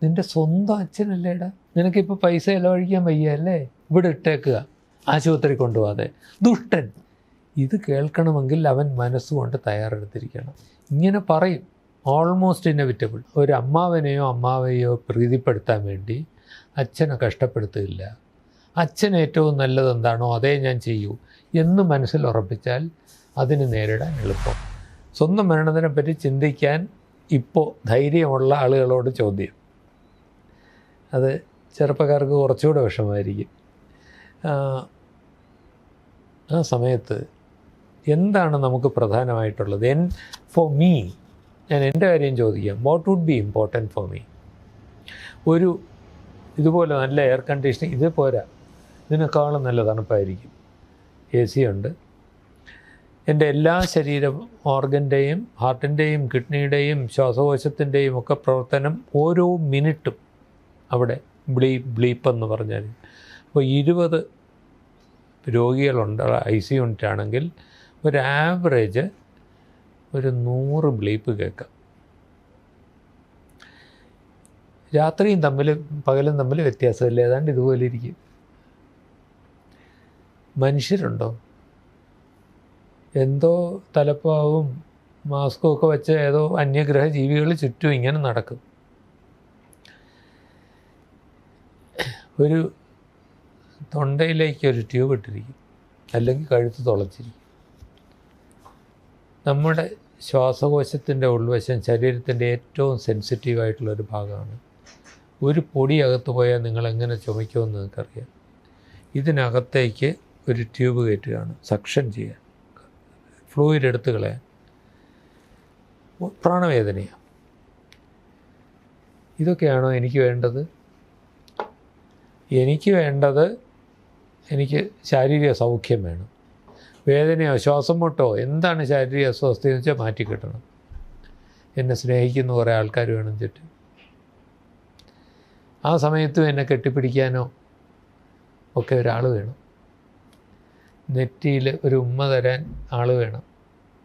നിൻ്റെ സ്വന്തം അച്ഛനല്ലേടാ, നിനക്കിപ്പോൾ പൈസ ചിലവഴിക്കാൻ വയ്യല്ലേ, ഇവിടെ ഇട്ടേക്കുക, ആശുപത്രി കൊണ്ടുപോകാതെ. ദുഷ്ടൻ. ഇത് കേൾക്കണമെങ്കിൽ അവൻ മനസ്സുകൊണ്ട് തയ്യാറെടുത്തിരിക്കണം. ഇങ്ങനെ പറയും, ഓൾമോസ്റ്റ് ഇന്നെവിറ്റബിൾ. ഒരു അമ്മാവനെയോ അമ്മാവയെയോ പ്രീതിപ്പെടുത്താൻ വേണ്ടി അച്ഛനെ കഷ്ടപ്പെടുത്തില്ല. അച്ഛൻ ഏറ്റവും നല്ലത് എന്താണോ അതേ ഞാൻ ചെയ്യൂ എന്ന് മനസ്സിൽ ഉറപ്പിച്ചാൽ അതിന് നേരിടാൻ എളുപ്പം. സ്വന്തം മരണത്തിനെപ്പറ്റി ചിന്തിക്കാൻ ഇപ്പോൾ ധൈര്യമുള്ള ആളുകളോട് ചോദ്യം. അത് ചെറുപ്പക്കാർക്ക് കുറച്ചുകൂടെ വിഷമമായിരിക്കും. ആ സമയത്ത് എന്താണ് നമുക്ക് പ്രധാനമായിട്ടുള്ളത്? ഫോർ മീ, ഞാൻ എൻ്റെ കാര്യം ചോദിക്കാം. What would be important for me? ഒരു ഇതുപോലെ നല്ല എയർ കണ്ടീഷനിങ് ഇത് പോരാ, ഇതിനേക്കാളും നല്ല തണുപ്പായിരിക്കും. AC ഉണ്ട്. എൻ്റെ എല്ലാ ശരീര ഓർഗൻ്റെയും, ഹാർട്ടിൻ്റെയും, കിഡ്നിയുടെയും, ശ്വാസകോശത്തിൻ്റെയും ഒക്കെ പ്രവർത്തനം ഓരോ മിനിറ്റും അവിടെ ബ്ലീപ്പ് എന്ന് പറഞ്ഞാൽ. അപ്പോൾ 20 രോഗികളുണ്ട് ICU യൂണിറ്റാണെങ്കിൽ ഒരു ആവറേജ് ഒരു 100 ബ്ലീപ്പ് കേൾക്കാം. രാത്രിയും തമ്മിൽ പകലും തമ്മിൽ വ്യത്യാസമില്ല, ഏതാണ്ട് ഇതുപോലെ ഇരിക്കും. മനുഷ്യരുണ്ടോ? എന്തോ തലപ്പാവും മാസ്കും ഒക്കെ വെച്ച് ഏതോ അന്യഗ്രഹ ജീവികൾ ചുറ്റും ഇങ്ങനെ നടക്കും. ഒരു തൊണ്ടയിലേക്ക് ഒരു ട്യൂബ് ഇട്ടിരിക്കും, അല്ലെങ്കിൽ കഴുത്ത് തുളച്ചിരിക്കും. നമ്മുടെ ശ്വാസകോശത്തിൻ്റെ ഉൾവശം ശരീരത്തിൻ്റെ ഏറ്റവും സെൻസിറ്റീവായിട്ടുള്ളൊരു ഭാഗമാണ്. ഒരു പൊടി അകത്ത് പോയാൽ നിങ്ങളെങ്ങനെ ചുമയ്ക്കുമെന്ന് നിങ്ങൾക്കറിയാം. ഇതിനകത്തേക്ക് ഒരു ട്യൂബ് കയറ്റുകയാണ്, സക്ഷൻ ചെയ്യാൻ, ഫ്ലൂയിഡ് എടുത്ത് കളയാൻ. പ്രാണവേദനയാണ്. ഇതൊക്കെയാണോ എനിക്ക് വേണ്ടത്? എനിക്ക് ശാരീരിക സൗഖ്യം വേണം. വേദനയോ ശ്വാസം മുട്ടോ എന്താണ് ശാരീരിക അസ്വസ്ഥയെന്ന് വെച്ചാൽ മാറ്റിക്കിട്ടണം. എന്നെ സ്നേഹിക്കുന്ന കുറേ ആൾക്കാർ വേണം ചുറ്റും. ആ സമയത്തും എന്നെ കെട്ടിപ്പിടിക്കാനോ ഒക്കെ ഒരാൾ വേണം. നെറ്റിയിൽ ഒരു ഉമ്മ തരാൻ ആൾ വേണം.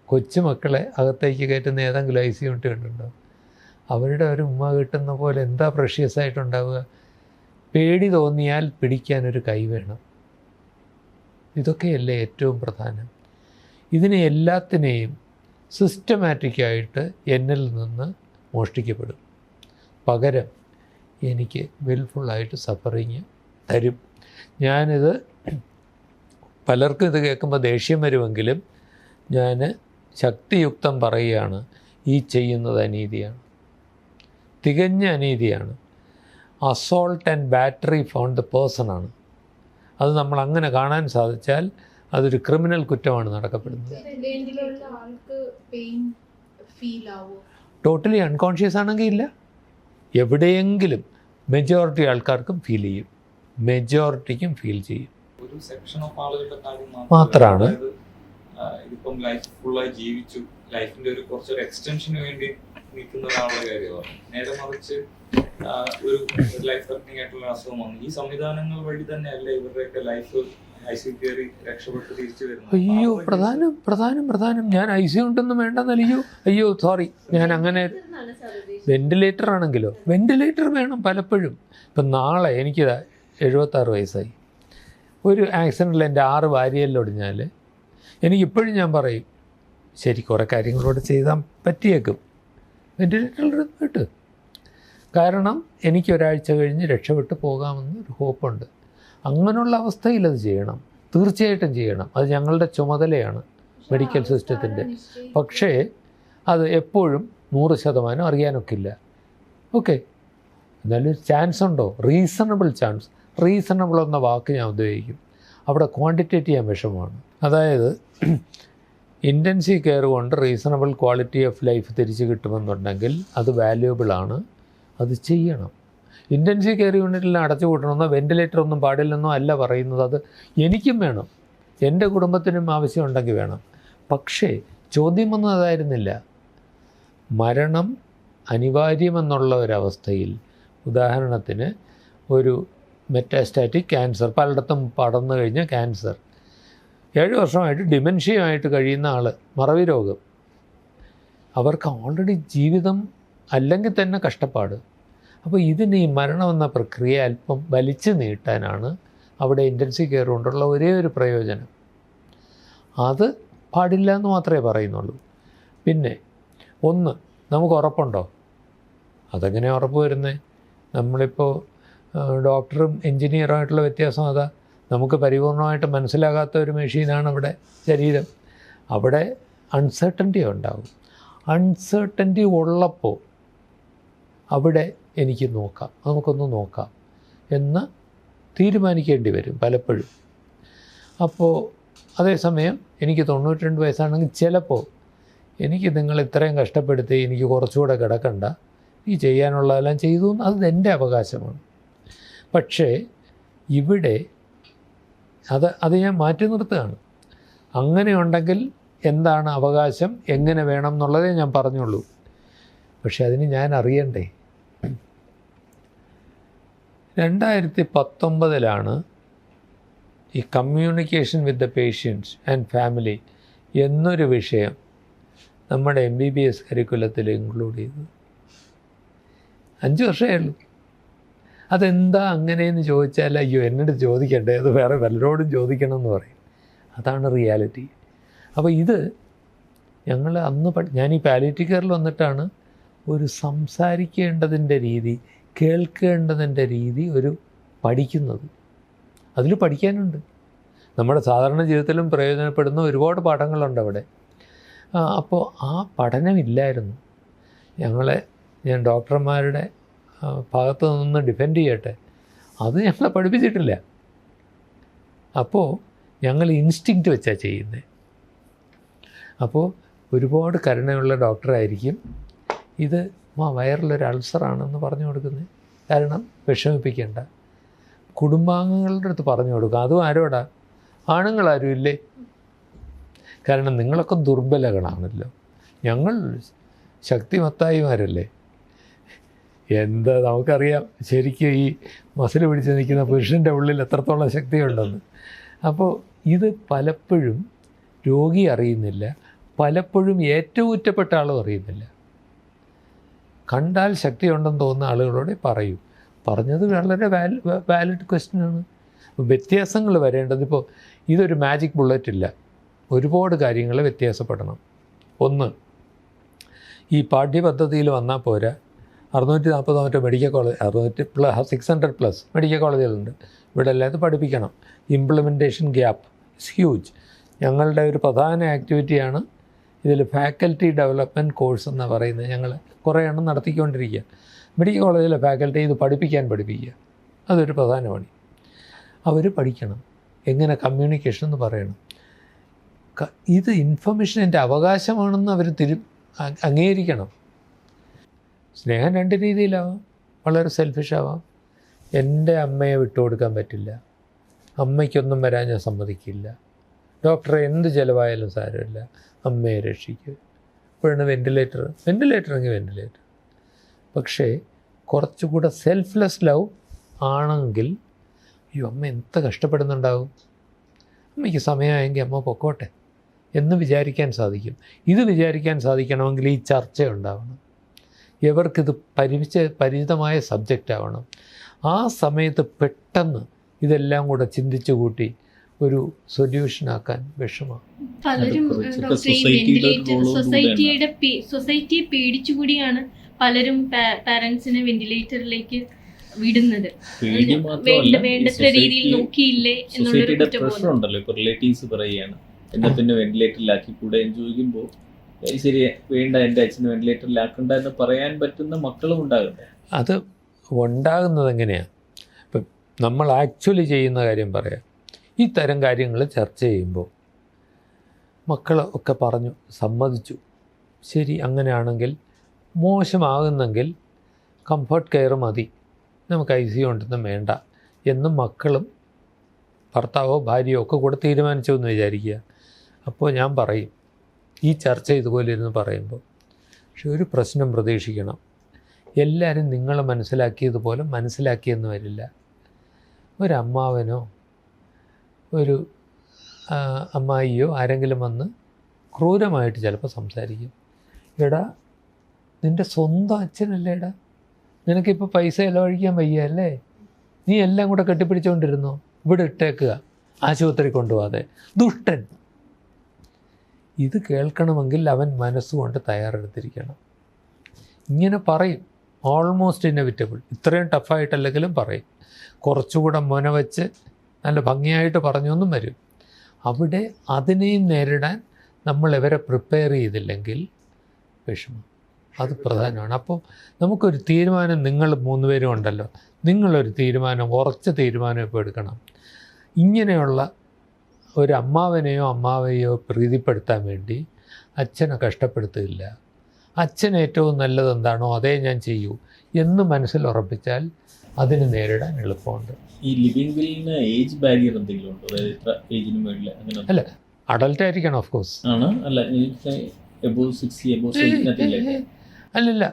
കൊച്ചുമക്കളെ അകത്തേക്ക് കയറ്റുന്ന ഏതെങ്കിലും ICU യൂണിറ്റ് കണ്ടുണ്ടോ? അവരുടെ ഒരു ഉമ്മ കിട്ടുന്ന പോലെ എന്താ പ്രഷ്യസ് ആയിട്ടുണ്ടാവുക. പേടി തോന്നിയാൽ പിടിക്കാനൊരു കൈ വേണം. ഇതൊക്കെയല്ലേ ഏറ്റവും പ്രധാനം. ഇതിനെ എല്ലാത്തിനെയും സിസ്റ്റമാറ്റിക്കായിട്ട് എന്നിൽ നിന്ന് മോഷ്ടിക്കപ്പെടും. പകരം എനിക്ക് വിൽഫുള്ളായിട്ട് സഫറിങ് തരും. ഞാനിത് പലർക്കും ഇത് കേൾക്കുമ്പോൾ ദേഷ്യം വരുമെങ്കിലും ഞാൻ ശക്തിയുക്തം പറയുകയാണ്, ഈ ചെയ്യുന്നത് അനീതിയാണ്, തികഞ്ഞ അനീതിയാണ്. Assault and battery on the പേഴ്സണാണ്. അത് നമ്മൾ അങ്ങനെ കാണാൻ സാധിച്ചാൽ അതൊരു ക്രിമിനൽ കുറ്റമാണ് നടക്കപ്പെടുന്നത്. ടോട്ടലി അൺകോൺഷ്യസ് ആണെങ്കിൽ ഇല്ല. എവിടെയെങ്കിലും മെജോറിറ്റി ആൾക്കാർക്കും ഫീൽ ചെയ്യും, മെജോറിറ്റിക്കും ഫീൽ ചെയ്യും. ഒരു സെക്ഷൻ ഓഫ് ആളുകളുടെ കാര്യം മാത്രമാണ്. ഇതിപ്പം ലൈഫ് ഫുള്ളായി ജീവിച്ചു, ലൈഫിന്റെ ഒരു കുറച്ചൊരു എക്സ്റ്റൻഷന് വേണ്ടി നിൽക്കുന്ന ഒരാളുടെ കാര്യമാണ്. നേരെ മറിച്ച് ഒരു ലൈഫ് ത്രെറ്റനിങ് ആയിട്ടുള്ള അസുഖം വന്നു, ഈ സംവിധാനങ്ങൾ വഴി തന്നെയല്ല ഇവരുടെയൊക്കെ ലൈഫ് ICU കയറി രക്ഷപ്പെട്ട് തിരിച്ചു വരുന്നത്. അയ്യോ, പ്രധാനം ഞാൻ ICU ഉണ്ടെന്ന് വേണ്ടെന്നല്ലോ. അയ്യോ സോറി, ഞാൻ അങ്ങനെ. വെന്റിലേറ്റർ ആണെങ്കിലോ, വെന്റിലേറ്റർ വേണം പലപ്പോഴും. ഇപ്പം നാളെ എനിക്ക് 76 വയസ്സായി. ഒരു ആക്സിഡൻറ്റിൽ എൻ്റെ 6 വാരിയലിലൊടിഞ്ഞാൽ എനിക്കിപ്പോഴും ഞാൻ പറയും, ശരി കുറേ കാര്യങ്ങളോട് ചെയ്താൽ പറ്റിയേക്കും, വെന്റിലേറ്ററിൽ ഇട്ട്. കാരണം എനിക്ക് ഒരാഴ്ച കഴിഞ്ഞ് രക്ഷപ്പെട്ട് പോകാമെന്ന് ഒരു ഹോപ്പുണ്ട്. അങ്ങനെയുള്ള അവസ്ഥയിൽ അത് ചെയ്യണം, തീർച്ചയായിട്ടും ചെയ്യണം. അത് ഞങ്ങളുടെ ചുമതലയാണ് മെഡിക്കൽ സിസ്റ്റത്തിൻ്റെ. പക്ഷേ അത് എപ്പോഴും 100% അറിയാനൊക്കില്ല. ഓക്കെ, എന്നാലും ചാൻസ് ഉണ്ടോ? Reasonable chance. റീസണബിൾ എന്ന വാക്ക് ഞാൻ ഉപയോഗിക്കും. അവിടെ ക്വാണ്ടിറ്റേറ്റ് ചെയ്യാൻ വിഷമമാണ്. അതായത് ഇൻറ്റൻസീവ് കെയർ കൊണ്ട് റീസണബിൾ ക്വാളിറ്റി ഓഫ് ലൈഫ് തിരിച്ച് കിട്ടുമെന്നുണ്ടെങ്കിൽ അത് വാല്യുബിളാണ്, അത് ചെയ്യണം. ഇൻറ്റൻസീവ് കെയർ യൂണിറ്റിൽ അടച്ചു കൂട്ടണമെന്നോ വെൻറ്റിലേറ്റർ ഒന്നും പാടില്ലെന്നോ അല്ല പറയുന്നത്. അത് എനിക്കും വേണം, എൻ്റെ കുടുംബത്തിനും ആവശ്യമുണ്ടെങ്കിൽ വേണം. പക്ഷേ ചോദ്യമൊന്നും അതായിരുന്നില്ല. മരണം അനിവാര്യമെന്നുള്ള ഒരവസ്ഥയിൽ, ഉദാഹരണത്തിന് ഒരു മെറ്റാസ്റ്റാറ്റിക് ക്യാൻസർ, പലയിടത്തും പടർന്നു കഴിഞ്ഞ ക്യാൻസർ, 7 വർഷമായിട്ട് ഡിമെൻഷ്യയുമായിട്ട് കഴിയുന്ന ആൾ, മറവി രോഗം, അവർക്ക് ഓൾറെഡി ജീവിതം അല്ലെങ്കിൽ തന്നെ കഷ്ടപ്പാട്. അപ്പോൾ ഇതിന് ഈ മരണമെന്ന പ്രക്രിയ അല്പം വലിച്ചു നീട്ടാനാണ് അവിടെ ഇൻറ്റൻസീവ് കെയർ കൊണ്ടുള്ള ഒരേ ഒരു പ്രയോജനം. അത് പാടില്ല എന്ന് മാത്രമേ പറയുന്നുള്ളൂ. പിന്നെ ഒന്ന്, നമുക്ക് ഉറപ്പുണ്ടോ? അതെങ്ങനെ ഉറപ്പ് വരുന്നത്? നമ്മളിപ്പോൾ ഡോക്ടറും എൻജിനീയറുമായിട്ടുള്ള വ്യത്യാസം അതാ. നമുക്ക് പരിപൂർണമായിട്ട് മനസ്സിലാകാത്ത ഒരു മെഷീനാണ് അവിടെ ശരീരം. അവിടെ അൺസർട്ടൻറ്റി ഉണ്ടാകും. അൺസർട്ടൻറ്റി ഉള്ളപ്പോൾ അവിടെ എനിക്ക് നോക്കാം, നമുക്കൊന്ന് നോക്കാം എന്ന് തീരുമാനിക്കേണ്ടി വരും പലപ്പോഴും. അപ്പോൾ അതേസമയം എനിക്ക് 92 വയസ്സാണെങ്കിൽ ചിലപ്പോൾ എനിക്ക് നിങ്ങൾ ഇത്രയും കഷ്ടപ്പെടുത്തി എനിക്ക് കുറച്ചുകൂടെ കിടക്കണ്ട, ഈ ചെയ്യാനുള്ളതെല്ലാം ചെയ്തു, അത് എൻ്റെ അവകാശമാണ്. പക്ഷേ ഇവിടെ അത് ഞാൻ മാറ്റി നിർത്തുകയാണ്. അങ്ങനെയുണ്ടെങ്കിൽ എന്താണ് അവകാശം, എങ്ങനെ വേണം എന്നുള്ളതേ ഞാൻ പറഞ്ഞുള്ളൂ. പക്ഷെ അതിന് ഞാൻ അറിയണ്ടേ? 2019 ഈ communication with the patients and family എന്നൊരു വിഷയം നമ്മുടെ MBBS കരിക്കുലത്തിൽ ഇൻക്ലൂഡ് ചെയ്തു. 5 വർഷമേ ഉള്ളൂ. അതെന്താ അങ്ങനെയെന്ന് ചോദിച്ചാൽ, അയ്യോ എന്നോട് ചോദിക്കണ്ടേ, അത് വേറെ വല്ലരോടും ചോദിക്കണം എന്ന് പറയും. അതാണ് റിയാലിറ്റി. അപ്പോൾ ഇത് ഞങ്ങൾ ഞാൻ ഈ പാലിയേറ്റീവ് കെയറിൽ വന്നിട്ടാണ് ഒരു സംസാരിക്കേണ്ടതിൻ്റെ രീതി, കേൾക്കേണ്ടതിൻ്റെ രീതി പഠിക്കുന്നത്. അതിൽ പഠിക്കാനുണ്ട്. നമ്മുടെ സാധാരണ ജീവിതത്തിലും പ്രയോജനപ്പെടുന്ന ഒരുപാട് പാഠങ്ങളുണ്ട് അവിടെ. അപ്പോൾ ആ പഠനമില്ലായിരുന്നു. ഞാൻ ഡോക്ടർമാരുടെ ഭാഗത്ത് നിന്ന് ഡിഫെൻഡ് ചെയ്യട്ടെ, അത് ഞങ്ങളെ പഠിപ്പിച്ചിട്ടില്ല. അപ്പോൾ ഞങ്ങൾ ഇൻസ്റ്റിങ്ക്റ്റ് വെച്ചാണ് ചെയ്യുന്നത്. അപ്പോൾ ഒരുപാട് കരുണയുള്ള ഡോക്ടറായിരിക്കും ഇത് വയറിലൊരു അൾസറാണെന്ന് പറഞ്ഞു കൊടുക്കുന്നത്. കാരണം വിഷമിപ്പിക്കേണ്ട, കുടുംബാംഗങ്ങളുടെ അടുത്ത് പറഞ്ഞു കൊടുക്കുക. അതും ആരോടാ? ആണുങ്ങളാരും ഇല്ലേ? കാരണം നിങ്ങളൊക്കെ ദുർബലകളാണല്ലോ, ഞങ്ങൾ ശക്തിമത്തായിമാരല്ലേ. എന്താ നമുക്കറിയാം ശരിക്കും ഈ മസിൽ പിടിച്ച് നിൽക്കുന്ന പുരുഷൻ്റെ ഉള്ളിൽ എത്രത്തോളം ശക്തിയുണ്ടെന്ന്. അപ്പോൾ ഇത് പലപ്പോഴും രോഗി അറിയുന്നില്ല, പലപ്പോഴും ഏറ്റവും ഒറ്റപ്പെട്ട ആളും അറിയുന്നില്ല. കണ്ടാൽ ശക്തിയുണ്ടെന്ന് തോന്നുന്ന ആളുകളോട് പറയൂ. പറഞ്ഞത് വളരെ വാലിഡ് ക്വസ്റ്റ്യനാണ്. വ്യത്യാസങ്ങൾ വരേണ്ടത്, ഇപ്പോൾ ഇതൊരു മാജിക് ബുള്ളറ്റ് ഇല്ല, ഒരുപാട് കാര്യങ്ങൾ വ്യത്യാസപ്പെടണം. ഒന്ന്, ഈ പാഠ്യപദ്ധതിയിൽ വന്നാൽ പോരാ. 640 മെഡിക്കൽ കോളേജ്, 600+ മെഡിക്കൽ കോളേജുകളുണ്ട്. ഇവിടെ എല്ലാം ഇത് പഠിപ്പിക്കണം. Implementation gap is huge. ഞങ്ങളുടെ ഒരു പ്രധാന ആക്ടിവിറ്റിയാണ് ഇതിൽ ഫാക്കൽറ്റി ഡെവലപ്മെൻറ്റ് കോഴ്സ് എന്നാണ് പറയുന്നത്. ഞങ്ങൾ കുറേ എണ്ണം നടത്തിക്കൊണ്ടിരിക്കുക. മെഡിക്കൽ കോളേജിലെ ഫാക്കൽറ്റി ഇത് പഠിപ്പിക്കുക. അതൊരു പ്രധാന പണി. അവർ പഠിക്കണം എങ്ങനെ കമ്മ്യൂണിക്കേഷൻ എന്ന് പറയണം. ഇത് ഇൻഫർമേഷൻ എൻ്റെ അവകാശമാണെന്ന് അവർ അംഗീകരിക്കണം. സ്നേഹം 2 രീതിയിലാവാം. വളരെ സെൽഫിഷാവാം. എൻ്റെ അമ്മയെ വിട്ടുകൊടുക്കാൻ പറ്റില്ല, അമ്മയ്ക്കൊന്നും വരാൻ ഞാൻ സമ്മതിക്കില്ല, ഡോക്ടറെ എന്ത് ചിലവായാലും സാരമില്ല, അമ്മയെ രക്ഷിക്കുക. ഇപ്പോഴാണ് വെൻറ്റിലേറ്റർ എങ്കിൽ വെൻറ്റിലേറ്റർ. പക്ഷേ കുറച്ചുകൂടെ സെൽഫ്ലെസ് ലവ് ആണെങ്കിൽ, അയ്യോ അമ്മ എന്ത് കഷ്ടപ്പെടുന്നുണ്ടാവും, അമ്മയ്ക്ക് സമയമായെങ്കിൽ അമ്മ പൊക്കോട്ടെ എന്ന് വിചാരിക്കാൻ സാധിക്കും. ഇത് വിചാരിക്കാൻ സാധിക്കണമെങ്കിൽ ഈ ചർച്ച ഉണ്ടാവണം. ഇവർക്കിത് പരിചിതമായ സബ്ജക്റ്റ് ആവണം. ആ സമയത്ത് പെട്ടെന്ന് ഇതെല്ലാം കൂടെ ചിന്തിച്ചു കൂട്ടി ഒരു സൊല്യൂഷനാക്കാൻ വിഷമമാണ്. പലരും സൊസൈറ്റിയെ പേടിച്ചുകൂടിയാണ് പലരും പാരന്റ്സിനെ വെന്റിലേറ്ററിലേക്ക് വിടുന്നത്. വേണ്ടത്ര രീതിയിൽ നോക്കിയില്ലേ എന്നുള്ളൊരു പ്രശ്നമുണ്ടല്ലോ. ഇപ്പൊ റിലേറ്റീവ്സ് പറയുകയാണ് എന്നാ പിന്നെ വെന്റിലേറ്ററിലാക്കി കൂടെ എന്ന് ചോദിക്കുമ്പോൾ ശരി വേണ്ട, എൻ്റെ അച്ഛന് വെന്റിലേറ്ററിലാക്കണ്ട എന്ന് പറയാൻ പറ്റുന്ന മക്കളും ഉണ്ടാകട്ടെ. അത് ഉണ്ടാകുന്നത് എങ്ങനെയാണ്? ഇപ്പം നമ്മൾ ആക്ച്വലി ചെയ്യുന്ന കാര്യം പറയാം. ഈ തരം കാര്യങ്ങൾ ചർച്ച ചെയ്യുമ്പോൾ മക്കൾ ഒക്കെ പറഞ്ഞു, സമ്മതിച്ചു, ശരി അങ്ങനെയാണെങ്കിൽ മോശമാകുന്നെങ്കിൽ കംഫർട്ട് കെയർ മതി, നമുക്ക് ICU ഉണ്ടെന്നും വേണ്ട എന്നും മക്കളും ഭർത്താവോ ഭാര്യയോ ഒക്കെ കൂടെ തീരുമാനിച്ചു എന്ന് വിചാരിക്കുക. അപ്പോൾ ഞാൻ പറയും, ഈ ചർച്ച ഇതുപോലെ ഇരുന്ന് പറയുമ്പോൾ, പക്ഷെ ഒരു പ്രശ്നം പ്രതീക്ഷിക്കണം, എല്ലാവരും നിങ്ങൾ മനസ്സിലാക്കിയതുപോലെ മനസ്സിലാക്കിയെന്ന് വരില്ല. ഒരമ്മാവനോ ഒരു അമ്മായിയോ ആരെങ്കിലും വന്ന് ക്രൂരമായിട്ട് ചിലപ്പോൾ സംസാരിക്കും. എടാ നിൻ്റെ സ്വന്തം അച്ഛനല്ലേടാ, നിനക്കിപ്പോൾ പൈസ ചിലവഴിക്കാൻ വയ്യ അല്ലേ, നീ എല്ലാം കൂടെ കെട്ടിപ്പിടിച്ചുകൊണ്ടിരുന്നോ, ഇവിടെ ഇട്ടേക്കുക, ആശുപത്രി കൊണ്ടുപോകാതെ. ദുഷ്ടൻ. ഇത് കേൾക്കണമെങ്കിൽ അവൻ മനസ്സുകൊണ്ട് തയ്യാറെടുത്തിരിക്കണം. ഇങ്ങനെ പറയും, ഓൾമോസ്റ്റ് ഇന്നെവിറ്റബിൾ. ഇത്രയും ടഫായിട്ടല്ലെങ്കിലും പറയും. കുറച്ചുകൂടെ മുനവച്ച് നല്ല ഭംഗിയായിട്ട് പറഞ്ഞൊന്നും വരും. അവിടെ അതിനെയും നേരിടാൻ നമ്മൾ ഇവരെ പ്രിപ്പയർ ചെയ്തില്ലെങ്കിൽ വിഷമം. അത് പ്രധാനമാണ്. അപ്പോൾ നമുക്കൊരു തീരുമാനം, നിങ്ങൾ 3 പേരും ഉണ്ടല്ലോ, നിങ്ങളൊരു തീരുമാനം, ഉറച്ച തീരുമാനം ഇപ്പോൾ എടുക്കണം. ഇങ്ങനെയുള്ള ഒരു അമ്മാവനെയോ അമ്മാവയെയോ പ്രീതിപ്പെടുത്താൻ വേണ്ടി അച്ഛനെ കഷ്ടപ്പെടുത്തില്ല. അച്ഛന് ഏറ്റവും നല്ലത് എന്താണോ അതേ ഞാൻ ചെയ്യൂ എന്ന് മനസ്സിൽ ഉറപ്പിച്ചാൽ അതിന് നേരിടാൻ എളുപ്പമുണ്ട്. ഈ ലിവിംഗ് വില്ലിന് ഏജ് ബാരിയർ എന്തെങ്കിലും ഉണ്ടോ? അതായത് ഇത്ര ഏജിന് മുകളിൽ അങ്ങനെ? അല്ല, അഡൾട്ട് ആയിരിക്കണം ഓഫ് കോഴ്സ്. ആണ് അല്ല, എബോവ് 60 എബോവ് 70 അല്ലല്ല,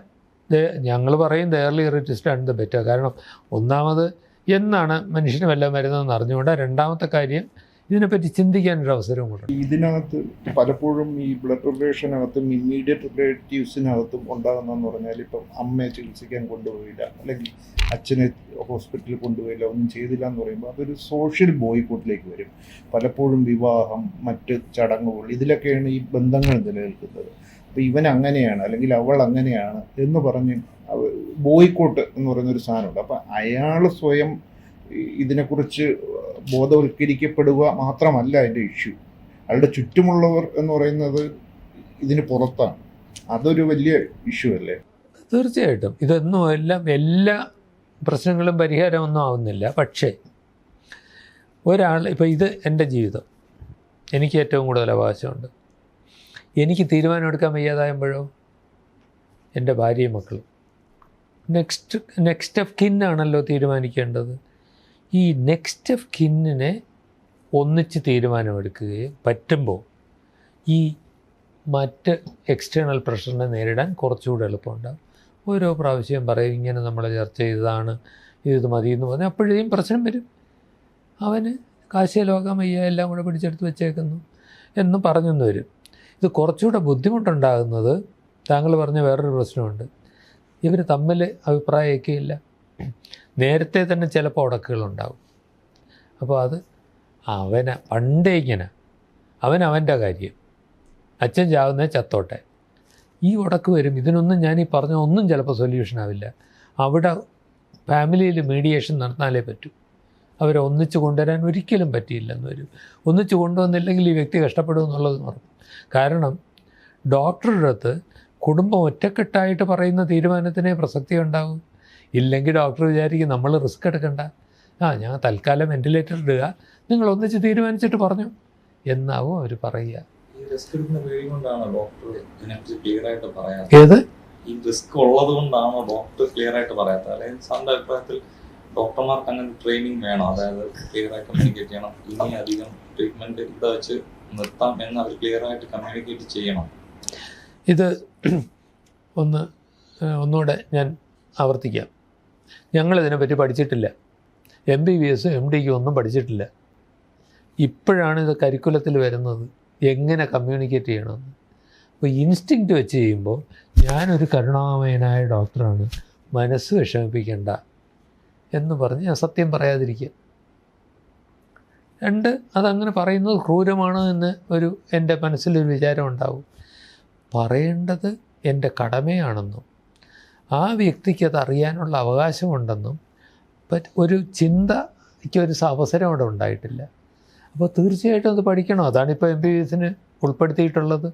ഞങ്ങൾ പറയും ദ ഏർലി ഇറ്റ് ആണ് ദ ബെറ്റർ. കാരണം ഒന്നാമത് എന്നാണ് മനുഷ്യന് വല്ലതും വരുന്നതെന്ന് അറിഞ്ഞുകൊണ്ട്, രണ്ടാമത്തെ കാര്യം ഇതിനെപ്പറ്റി ചിന്തിക്കാനൊരു അവസരവും കൂടെ. ഇതിനകത്ത് പലപ്പോഴും ഈ ബ്ലഡ് റിലേഷനകത്തും ഇമ്മീഡിയറ്റ് റിലേറ്റീവ്സിനകത്തും ഉണ്ടാകുന്നതെന്ന് പറഞ്ഞാൽ, ഇപ്പം അമ്മയെ ചികിത്സിക്കാൻ കൊണ്ടുപോയില്ല, അല്ലെങ്കിൽ അച്ഛനെ ഹോസ്പിറ്റലിൽ കൊണ്ടുപോയില്ല, ഒന്നും ചെയ്തില്ല എന്ന് പറയുമ്പോൾ അതൊരു സോഷ്യൽ ബോയ്ക്കോട്ടിലേക്ക് വരും. പലപ്പോഴും വിവാഹം, മറ്റ് ചടങ്ങുകൾ, ഇതിലൊക്കെയാണ് ഈ ബന്ധങ്ങൾ നിലനിൽക്കുന്നത്. അപ്പോൾ ഇവൻ അങ്ങനെയാണ് അല്ലെങ്കിൽ അവൾ അങ്ങനെയാണ് എന്ന് പറഞ്ഞ് ബോയ്ക്കോട്ട് എന്ന് പറയുന്നൊരു സാധനമുണ്ട്. അപ്പം അയാൾ സ്വയം ഇതിനെക്കുറിച്ച് ബോധവൽക്കരിക്കപ്പെടുക മാത്രമല്ല അതിൻ്റെ ഇഷ്യൂ, അയാളുടെ ചുറ്റുമുള്ളവർ എന്ന് പറയുന്നത് ഇതിന് പുറത്താണ്. അതൊരു വലിയ ഇഷ്യൂ അല്ലേ? തീർച്ചയായിട്ടും. ഇതൊന്നും എല്ലാ പ്രശ്നങ്ങളും പരിഹാരമൊന്നും ആവുന്നില്ല. പക്ഷേ ഒരാൾ, ഇപ്പോൾ ഇത് എൻ്റെ ജീവിതം, എനിക്ക് ഏറ്റവും കൂടുതൽ അവകാശമുണ്ട്. എനിക്ക് തീരുമാനമെടുക്കാൻ വയ്യാതാകുമ്പോഴോ എൻ്റെ ഭാര്യയും മക്കളും. നെക്സ്റ്റ് ഓഫ് കിന്നാണല്ലോ തീരുമാനിക്കേണ്ടത്. ഈ നെക്സ്റ്റ് ഓഫ് കിന്നിനെ ഒന്നിച്ച് തീരുമാനമെടുക്കുകയും പറ്റുമ്പോൾ ഈ മറ്റ് എക്സ്റ്റേണൽ പ്രഷറിനെ നേരിടാൻ കുറച്ചുകൂടെ എളുപ്പമുണ്ടാകും. ഓരോ പ്രാവശ്യം പറയും ഇങ്ങനെ നമ്മൾ ചർച്ച ചെയ്തതാണ്, ഇത് മതി എന്ന് പറഞ്ഞാൽ അപ്പോഴേക്കും പ്രശ്നം വരും. അവന് കാശ് ലോകം വയ്യ, എല്ലാം കൂടെ പിടിച്ചെടുത്ത് വെച്ചേക്കുന്നു എന്ന് പറഞ്ഞെന്ന് വരും. ഇത് കുറച്ചുകൂടെ ബുദ്ധിമുട്ടുണ്ടാകുന്നത് താങ്കൾ പറഞ്ഞ വേറൊരു പ്രശ്നമുണ്ട്. ഇവർ തമ്മിൽ അഭിപ്രായം ഏൽക്കുകയില്ല. നേരത്തെ തന്നെ ചിലപ്പോൾ ഉടക്കുകളുണ്ടാകും. അപ്പോൾ അത് പണ്ടേ ഇങ്ങനെ അവൻ്റെ കാര്യം, അച്ഛൻ ചാവുന്നേ ചത്തോട്ടെ, ഈ ഉടക്ക് വരും. ഇതിനൊന്നും ഞാൻ ഈ പറഞ്ഞ ഒന്നും ചിലപ്പോൾ സൊല്യൂഷൻ ആവില്ല. അവിടെ ഫാമിലിയിൽ മീഡിയേഷൻ നടന്നാലേ പറ്റൂ. അവരെ ഒന്നിച്ച് കൊണ്ടുവരാൻ ഒരിക്കലും പറ്റിയില്ലെന്ന് വരും. ഒന്നിച്ച് കൊണ്ടുവന്നില്ലെങ്കിൽ ഈ വ്യക്തി കഷ്ടപ്പെടും എന്നുള്ളത് മറക്കും. കാരണം ഡോക്ടറുടെ അടുത്ത് കുടുംബം ഒറ്റക്കെട്ടായിട്ട് പറയുന്ന തീരുമാനത്തിനേ പ്രസക്തി ഉണ്ടാവും. ഇല്ലെങ്കിൽ ഡോക്ടർ വിചാരിക്കും നമ്മൾ റിസ്ക് എടുക്കണ്ട, ഞാൻ തൽക്കാലം വെന്റിലേറ്റർ ഇടുക, നിങ്ങൾ ഒന്നിച്ച് തീരുമാനിച്ചിട്ട് പറഞ്ഞു എന്നാവും അവർ പറയുക. ഈ റിസ്ക് എടുക്കുന്ന പേടി കൊണ്ടാണോ ഡോക്ടർ ഇതിനെക്കുറിച്ച് ക്ലിയർ ആയിട്ട് പറയാത്തത്? ഏത് ഈ റിസ്ക് ഉള്ളത് കൊണ്ടാണോ ഡോക്ടർ ക്ലിയർ ആയിട്ട് പറയാത്തത്? അല്ലെങ്കിൽ സാറിന്റെ അഭിപ്രായത്തിൽ ഡോക്ടർമാർക്ക് അങ്ങനെ ട്രെയിനിങ് വേണം? അതായത് ക്ലിയർ ആയിട്ട് കമ്മ്യൂണിക്കേറ്റ് ചെയ്യണം, ഇനി അധികം ട്രീറ്റ്മെന്റ് ഇവിടെ വെച്ച് നിർത്താം എന്ന് അവർ ക്ലിയർ ആയിട്ട് കമ്മ്യൂണിക്കേറ്റ് ചെയ്യണം. ഇത് ഒന്നുകൂടെ ഞാൻ ആവർത്തിക്കാം. ഞങ്ങളിതിനെപ്പറ്റി പഠിച്ചിട്ടില്ല. MBBS MD ഒന്നും പഠിച്ചിട്ടില്ല. ഇപ്പോഴാണ് ഇത് കരിക്കുലത്തിൽ വരുന്നത്, എങ്ങനെ കമ്മ്യൂണിക്കേറ്റ് ചെയ്യണമെന്ന്. അപ്പോൾ ഇൻസ്റ്റിങ്ക്റ്റ് വെച്ച് ചെയ്യുമ്പോൾ ഞാനൊരു കരുണാമയനായ ഡോക്ടറാണ്, മനസ്സ് വിഷമിപ്പിക്കേണ്ട എന്ന് പറഞ്ഞ് ഞാൻ സത്യം പറയാതിരിക്കുക. അതങ്ങനെ പറയുന്നത് ക്രൂരമാണ് എന്ന് എൻ്റെ മനസ്സിലൊരു വിചാരം ഉണ്ടാവും. പറയേണ്ടത് എൻ്റെ കടമയാണെന്നും ആ വ്യക്തിക്ക് അത് അറിയാനുള്ള അവകാശമുണ്ടെന്നും ഒരു ചിന്തയ്ക്കൊരു അവസരം അവിടെ ഉണ്ടായിട്ടില്ല. അപ്പോൾ തീർച്ചയായിട്ടും അത് പഠിക്കണം. അതാണിപ്പോൾ MBBS ഉൾപ്പെടുത്തിയിട്ടുള്ളത്.